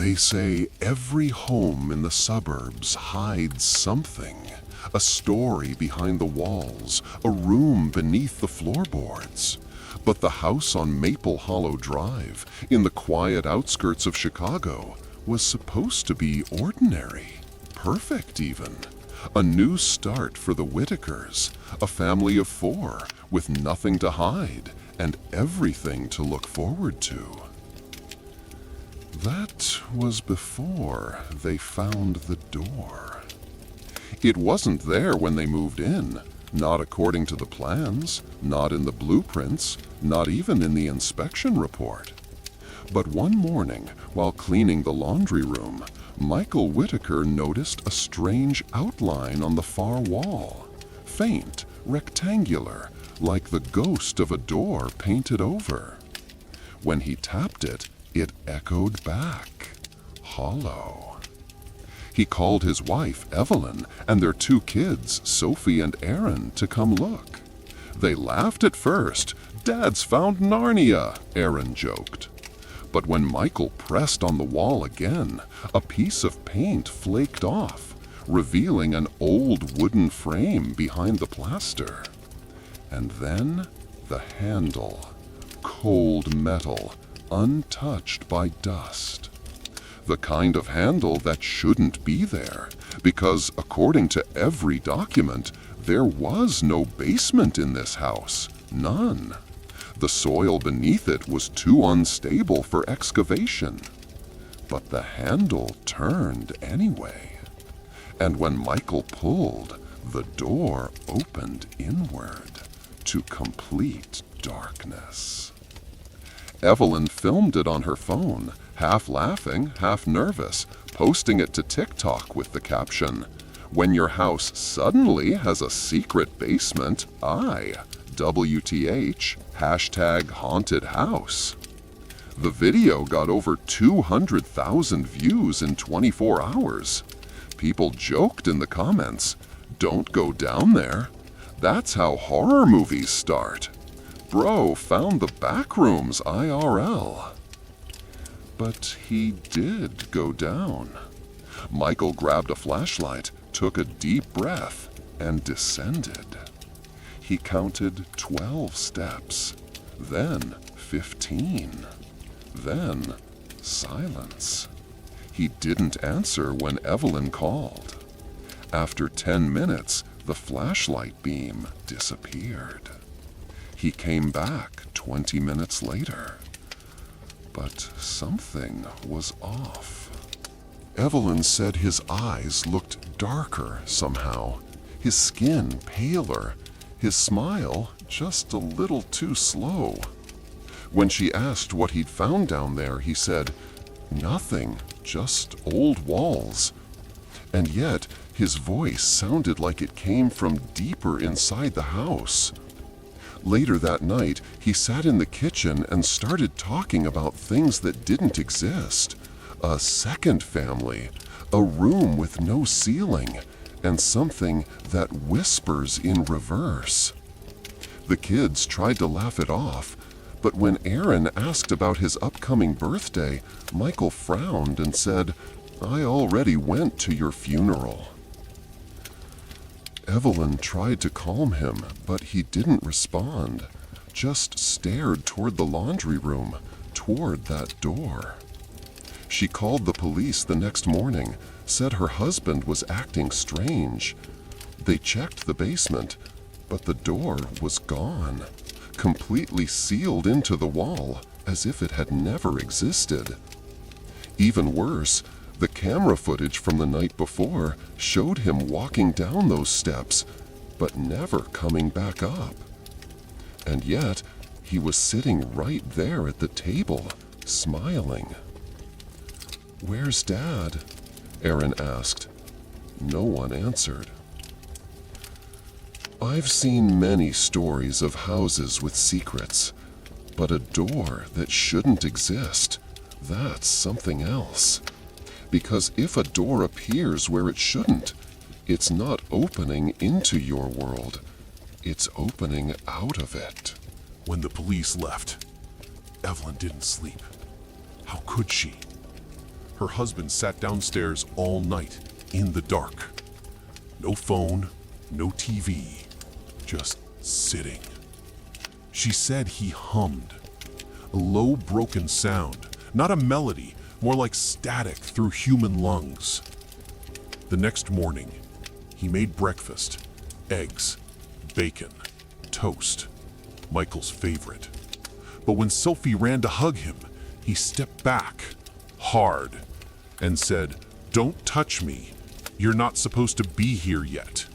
They say every home in the suburbs hides something. A story behind the walls, a room beneath the floorboards. But the house on Maple Hollow Drive, in the quiet outskirts of Chicago, was supposed to be ordinary, perfect even. A new start for the Whitakers, a family of 4 with nothing to hide and everything to look forward to. That was before they found the door. It wasn't there when they moved in, not according to the plans, not in the blueprints, not even in the inspection report. But one morning, while cleaning the laundry room, Michael Whitaker noticed a strange outline on the far wall. Faint, rectangular, like the ghost of a door painted over. When he tapped it, it echoed back, hollow. He called his wife, Evelyn, and their 2 kids, Sophie and Aaron, to come look. They laughed at first. "Dad's found Narnia," Aaron joked. But when Michael pressed on the wall again, a piece of paint flaked off, revealing an old wooden frame behind the plaster. And then the handle, cold metal, untouched by dust. The kind of handle that shouldn't be there, because according to every document, there was no basement in this house, none. The soil beneath it was too unstable for excavation. But the handle turned anyway. And when Michael pulled, the door opened inward to complete darkness. Evelyn filmed it on her phone, half laughing, half nervous, posting it to TikTok with the caption, "When your house suddenly has a secret basement, WTH, #haunted house." The video got over 200,000 views in 24 hours. People joked in the comments, "Don't go down there. That's how horror movies start. Bro found the back rooms IRL." But he did go down. Michael grabbed a flashlight, took a deep breath, and descended. He counted 12 steps, then 15, then silence. He didn't answer when Evelyn called. After 10 minutes, the flashlight beam disappeared. He came back 20 minutes later. But something was off. Evelyn said his eyes looked darker somehow, his skin paler, his smile just a little too slow. When she asked what he'd found down there, he said, "Nothing, just old walls." And yet, his voice sounded like it came from deeper inside the house. Later that night, he sat in the kitchen and started talking about things that didn't exist. A second family, a room with no ceiling, and something that whispers in reverse. The kids tried to laugh it off, but when Aaron asked about his upcoming birthday, Michael frowned and said, "I already went to your funeral." Evelyn tried to calm him, but he didn't respond, just stared toward the laundry room, toward that door. She called the police the next morning, said her husband was acting strange. They checked the basement, but the door was gone, completely sealed into the wall, as if it had never existed. Even worse, the camera footage from the night before showed him walking down those steps, but never coming back up. And yet, he was sitting right there at the table, smiling. "Where's Dad?" Aaron asked. No one answered. I've seen many stories of houses with secrets, but a door that shouldn't exist, that's something else. Because if a door appears where it shouldn't, it's not opening into your world, it's opening out of it. When the police left, Evelyn didn't sleep. How could she? Her husband sat downstairs all night, in the dark. No phone, no TV, just sitting. She said he hummed. A low, broken sound, not a melody, more like static through human lungs. The next morning, he made breakfast, eggs, bacon, toast, Michael's favorite. But when Sophie ran to hug him, he stepped back, hard, and said, "Don't touch me. You're not supposed to be here yet."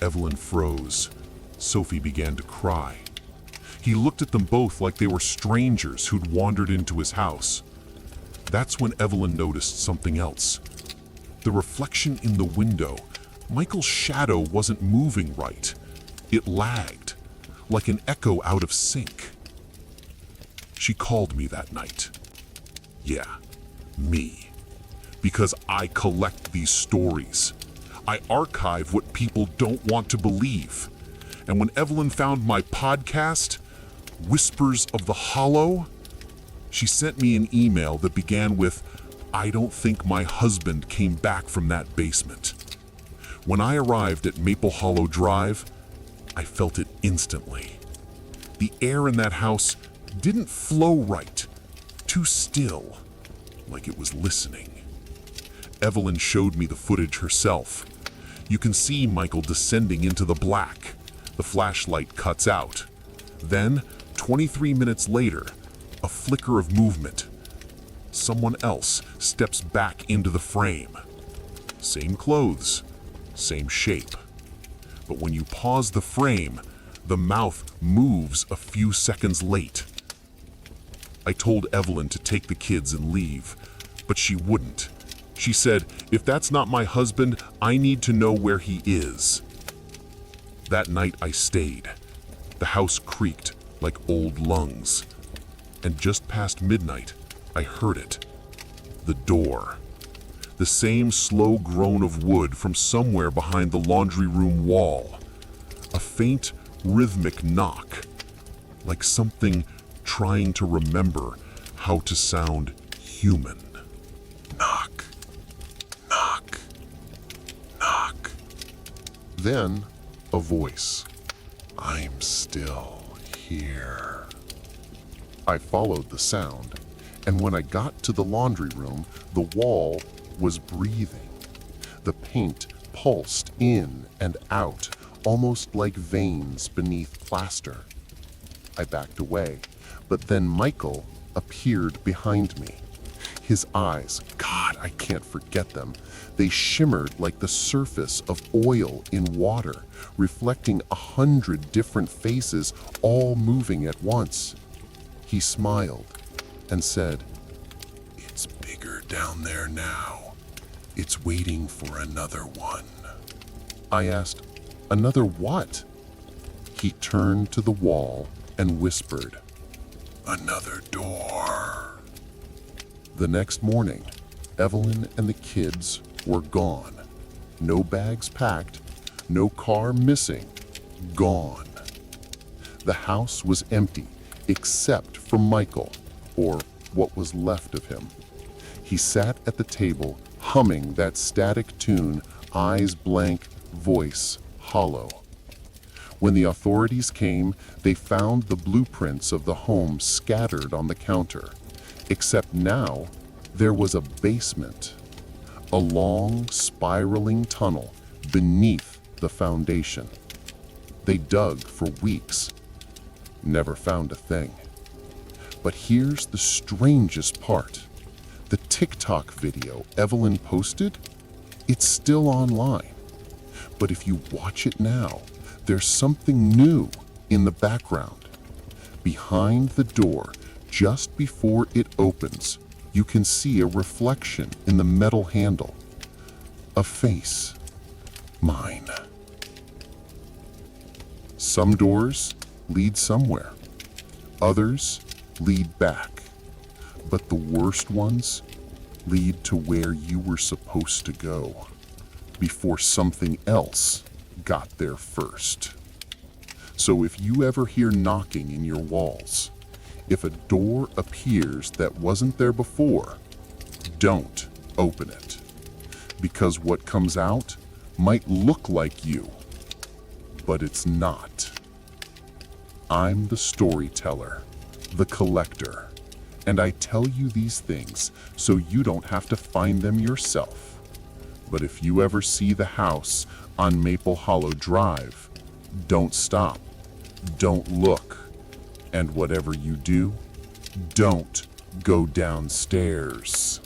Evelyn froze. Sophie began to cry. He looked at them both like they were strangers who'd wandered into his house. That's when Evelyn noticed something else. The reflection in the window, Michael's shadow wasn't moving right. It lagged, like an echo out of sync. She called me that night. Yeah, me. Because I collect these stories. I archive what people don't want to believe. And when Evelyn found my podcast, Whispers of the Hollow, she sent me an email that began with, "I don't think my husband came back from that basement." When I arrived at Maple Hollow Drive, I felt it instantly. The air in that house didn't flow right, too still, like it was listening. Evelyn showed me the footage herself. You can see Michael descending into the black. The flashlight cuts out. Then, 23 minutes later, a flicker of movement. Someone else steps back into the frame. Same clothes, same shape. But when you pause the frame, the mouth moves a few seconds late. I told Evelyn to take the kids and leave, but she wouldn't. She said, "If that's not my husband, I need to know where he is." That night I stayed. The house creaked like old lungs. And just past midnight, I heard it. The door. The same slow groan of wood from somewhere behind the laundry room wall. A faint, rhythmic knock, like something trying to remember how to sound human. Knock, knock, knock. Then, a voice. "I'm still here." I followed the sound, and when I got to the laundry room, the wall was breathing. The paint pulsed in and out, almost like veins beneath plaster. I backed away, but then Michael appeared behind me. His eyes, God, I can't forget them. They shimmered like the surface of oil in water, reflecting 100 different faces, all moving at once. He smiled and said, "It's bigger down there now. It's waiting for another one." I asked, "Another what?" He turned to the wall and whispered, "Another door." The next morning, Evelyn and the kids were gone. No bags packed, no car missing, gone. The house was empty, except for Michael, or what was left of him. He sat at the table, humming that static tune, eyes blank, voice hollow. When the authorities came, they found the blueprints of the home scattered on the counter. Except now, there was a basement. A long, spiraling tunnel beneath the foundation. They dug for weeks. Never found a thing. But here's the strangest part. The TikTok video Evelyn posted, it's still online. But if you watch it now, there's something new in the background. Behind the door, just before it opens, you can see a reflection in the metal handle. A face. Mine. Some doors lead somewhere. Others lead back. But the worst ones lead to where you were supposed to go, before something else got there first. So if you ever hear knocking in your walls, if a door appears that wasn't there before, Don't open it, because what comes out might look like you, but it's not. I'm the storyteller, the collector, and I tell you these things so you don't have to find them yourself. But if you ever see the house on Maple Hollow Drive, don't stop, don't look, and whatever you do, don't go downstairs.